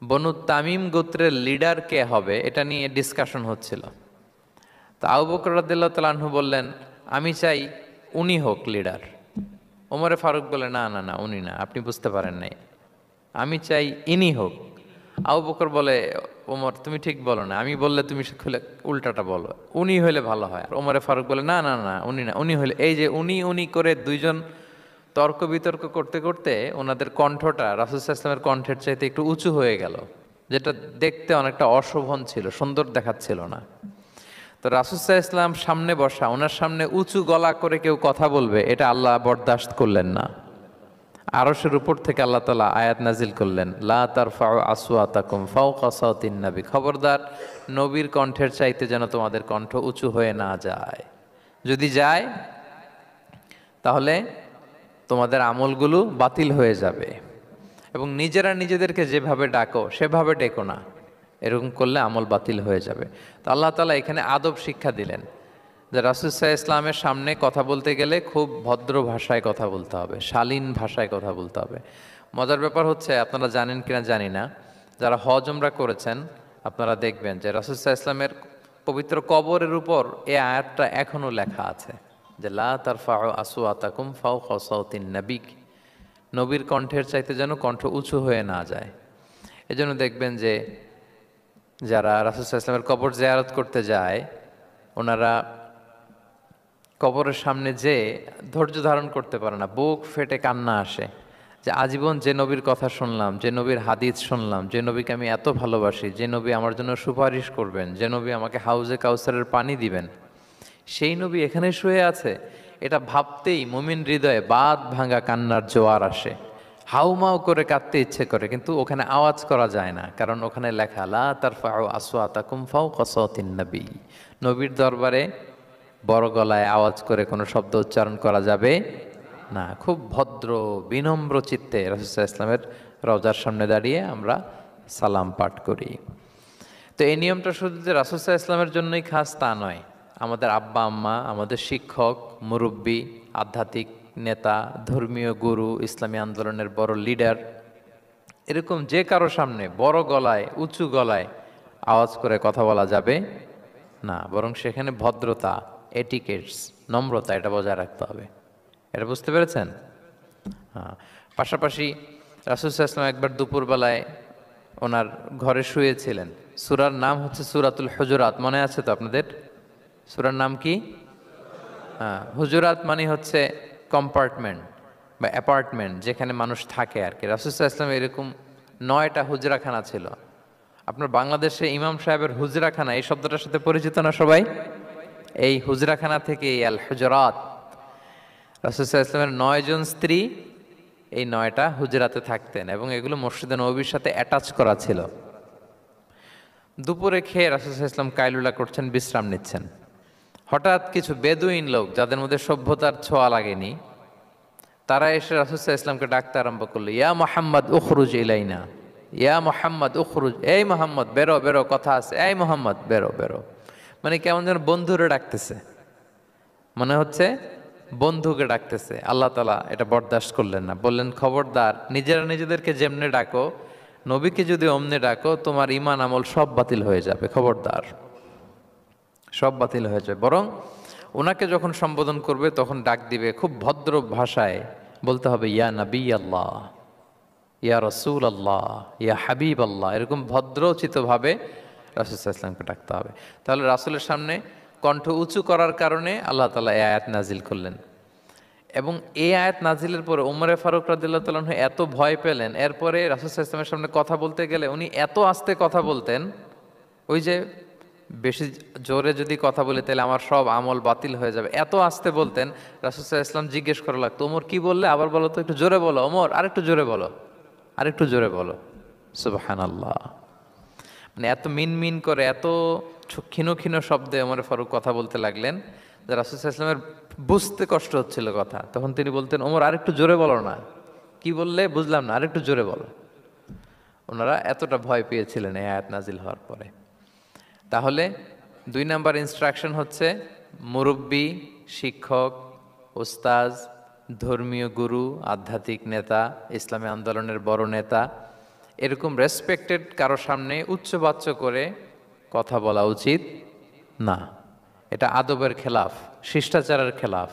বনু তামিম গোত্রের লিডার কে হবে এটা নিয়ে ডিসকাশন হচ্ছিল। তো আবু বকর রাদিয়াল্লাহু তাআলা আনহু বললেন, আমি চাই উনি হোক লিডার। ওমরে ফারুক বলে, না না না, উনি না, আপনি বুঝতে পারেন নাই, আমি চাই ইনি হোক। আবু বকর বলে, ওমর তুমি ঠিক বলো না, আমি বললে তুমি খুলে উল্টাটা বলো, উনি হইলে ভালো হয়। আর ওমরে ফারুক বলে, না না না, উনি না, উনি হইলে। এই যে উনি উনি করে দুইজন তর্ক বিতর্ক করতে করতে ওনাদের কণ্ঠটা রাসূল সাল্লাল্লাহু আলাইহি ওয়াসাল্লামের কণ্ঠের চাইতে একটু উঁচু হয়ে গেল, যেটা দেখতে অনেকটা অশোভন ছিল, সুন্দর দেখাচ্ছিল না। তো রাসূল সাল্লাল্লাহু আলাইহি ওয়াসাল্লাম সামনে বসা, ওনার সামনে উঁচু গলা করে কেউ কথা বলবে, এটা আল্লাহ বরদাশত করলেন না। আরশের উপর থেকে আল্লাহ তাআলা আয়াত নাজিল করলেন, লা তারফাউ আসওয়াতাকুম ফাওকা সাওতিন নবী, খবরদার নবীর কণ্ঠের চাইতে যেন তোমাদের কণ্ঠ উঁচু হয়ে না যায়। যদি যায় তাহলে তোমাদের আমলগুলো বাতিল হয়ে যাবে, এবং নিজেরা নিজেদেরকে যেভাবে ডাকো সেভাবে ডেকো না, এরকম করলে আমল বাতিল হয়ে যাবে। তো আল্লাহ তাআলা এখানে আদব শিক্ষা দিলেন যে রাসূল সাল্লাল্লাহু আলাইহি ওয়াসাল্লামের সামনে কথা বলতে গেলে খুব ভদ্র ভাষায় কথা বলতে হবে, শালীন ভাষায় কথা বলতে হবে। মজার ব্যাপার হচ্ছে, আপনারা জানেন কিনা জানি না, যারা হজ উমরা করেছেন আপনারা দেখবেন যে রাসূল সাল্লাল্লাহু আলাইহি ওয়াসাল্লামের পবিত্র কবরের উপর এই আয়াতটা এখনও লেখা আছে যে লা তারফাউ আসওয়াতাকুম ফাওকা সাওতিন নবী, নবীর কণ্ঠের চাইতে যেন কণ্ঠ উঁচু হয়ে না যায়। এজন্য দেখবেন যে যারা রাসূল সাল্লাল্লাহু আলাইহি ওয়াসাল্লামের কবর জিয়ারত করতে যায়, ওনারা কবরের সামনে যে ধৈর্য ধারণ করতে পারে না, বুক ফেটে কান্না আসে যে আজীবন যে নবীর কথা শুনলাম, যে নবীর হাদিস শুনলাম, যে নবীকে আমি এত ভালোবাসি, যে নবী আমার জন্য সুপারিশ করবেন, যে নবী আমাকে হাউজে কাউসারের পানি দিবেন, সেই নবী এখানে শুয়ে আছে। এটা ভাবতেই মুমিন হৃদয়ে বাঁধ ভাঙা কান্নার জোয়ার আসে, হাউমাউ করে কাঁদতে ইচ্ছে করে, কিন্তু ওখানে আওয়াজ করা যায় না, কারণ ওখানে লেখা লা তারফাউ আসওয়াতাকুম ফাওকা সাওতিন নবী, নবীর দরবারে বড় গলায় আওয়াজ করে কোনো শব্দ উচ্চারণ করা যাবে না। খুব ভদ্র বিনম্র চিত্তে রাসূল সাল্লাল্লাহু আলাইহি ওয়াসাল্লামের রওজার সামনে দাঁড়িয়ে আমরা সালাম পাঠ করি। তো এই নিয়মটা শুধু যে রাসূল সাল্লাল্লাহু আলাইহি ওয়াসাল্লামের জন্যই খাস তা নয়, আমাদের আব্বা আম্মা, আমাদের শিক্ষক মুরব্বী, আধ্যাত্মিক নেতা, ধর্মীয় গুরু, ইসলামী আন্দোলনের বড় লিডার, এরকম যে কারো সামনে বড় গলায় উঁচু গলায় আওয়াজ করে কথা বলা যাবে না, বরং সেখানে ভদ্রতা, এটিকেটস, নম্রতা, এটা বজায় রাখতে হবে। এটা বুঝতে পেরেছেন? হ্যাঁ। পাশাপাশি রাসূল সাল্লাল্লাহু আলাইহি ওয়াসাল্লাম একবার দুপুরবেলায় ওনার ঘরে শুয়েছিলেন। সূরার নাম হচ্ছে সূরাতুল হুজুরাত, মনে আছে তো আপনাদের? সূরার নাম কি? হ্যাঁ, হুজুরাত মানে হচ্ছে কম্পার্টমেন্ট বা অ্যাপার্টমেন্ট, যেখানে মানুষ থাকে আর কি। রাসূল সাল্লাল্লাহু আলাইহি ওয়াসাল্লাম এরকম 9টা হুজরাখানা ছিল। আপনার বাংলাদেশে ইমাম সাহেবের হুজরাখানা এই শব্দটার সাথে পরিচিত না সবাই? এই হুজরাখানা থেকে আল হুজরাত, রাসূল সাল্লাল্লাহু আলাইহি ওয়াসাল্লামের 9 জন স্ত্রী এই 9টা হুজরাতে থাকতেন, এবং এগুলো মসজিদে নববীর সাথে অ্যাটাচ করা ছিল। দুপুরে খেয়ে রাসূল সাল্লাল্লাহু আলাইহি ওয়াসাল্লাম কাইলুলা করছেন, বিশ্রাম নিচ্ছেন। হঠাৎ কিছু বেদুইন লোক, যাদের মধ্যে সভ্যতার ছোঁয়া লাগেনি, তারা এসে রাসূল সাল্লাল্লাহু আলাইহি ওয়াসাল্লামকে ডাকতে আরম্ভ করলো, ইয়া মুহাম্মদ উখরুজ ইলাইনা, ইয়া মুহাম্মদ উখরুজ, এই মুহাম্মদ বেরো বেরো, কথা আছে, এই মুহাম্মদ বেরো বেরো। মানে কেমন যেন বন্ধুরে ডাকতেছে, মনে হচ্ছে বন্ধুকে ডাকতেছে। আল্লাহ তাআলা এটা বরদাস্ত করলেন না, বললেন খবরদার, নিজেরা নিজেদেরকে যেমনে ডাকো, নবীকে যদি অমনে ডাকো, তোমার ঈমান আমল সব বাতিল হয়ে যাবে, খবরদার, সব বাতিল হয়ে যাবে। বরং ওনাকে যখন সম্বোধন করবে তখন ডাক দিবে খুব ভদ্র ভাষায়, বলতে হবে ইয়া নবী আল্লাহ, ইয়া রসুল আল্লাহ, ইয়া হাবিব আল্লাহ, এরকম ভদ্রোচিতভাবে রাসূল সাল্লাল্লাহু আলাইহি ওয়াসাল্লামকে ডাকতে হবে। তাহলে রাসূলের সামনে কণ্ঠ উঁচু করার কারণে আল্লাহ তাআলা এই আয়াত নাজিল করলেন। এবং এই আয়াত নাজিলের পরে ওমরে ফারুক রাদিয়াল্লাহু তাআলা আনহু এত ভয় পেলেন, এরপরে রাসূল সাল্লাল্লাহু আলাইহি ওয়াসাল্লামের সামনে কথা বলতে গেলে উনি এত আস্তে কথা বলতেন, ওই যে বেশি জোরে যদি কথা বলি তাহলে আমার সব আমল বাতিল হয়ে যাবে, এত আস্তে বলতেন। রাসূল সাল্লাল্লাহু আলাইহি ওয়াসাল্লাম জিজ্ঞেস করা লাগতো, ওমর কি বললে, আবার বলো তো, একটু জোরে বলো, ওমর আরেকটু জোরে বলো, আরেকটু জোরে বলো। সুবহানাল্লাহ। মানে এত মিন মিন করে, এত ক্ষীণ ক্ষীণ শব্দে ওমর ফারুক কথা বলতে লাগলেন যে রাসূল সাল্লাল্লাহু আলাইহি ওয়াসাল্লামের বুঝতে কষ্ট হচ্ছিল কথা। তখন তিনি বলতেন, ওমর আরেকটু জোরে বলো না, কি বললে বুঝলাম না, আরেকটু জোরে বলো। ওনারা এতটা ভয় পেয়েছিলেন এই আয়াত নাজিল হওয়ার পরে। তাহলে 2 নাম্বার ইনস্ট্রাকশন হচ্ছে, মুরব্বী, শিক্ষক, উস্তাজ, ধর্মীয় গুরু, আধ্যাত্মিক নেতা, ইসলামী আন্দোলনের বড় নেতা, এরকম রেসপেক্টেড কারো সামনে উচ্চবাচ্য করে কথা বলা উচিত না। এটা আদবের খেলাফ, শিষ্টাচারের খেলাফ।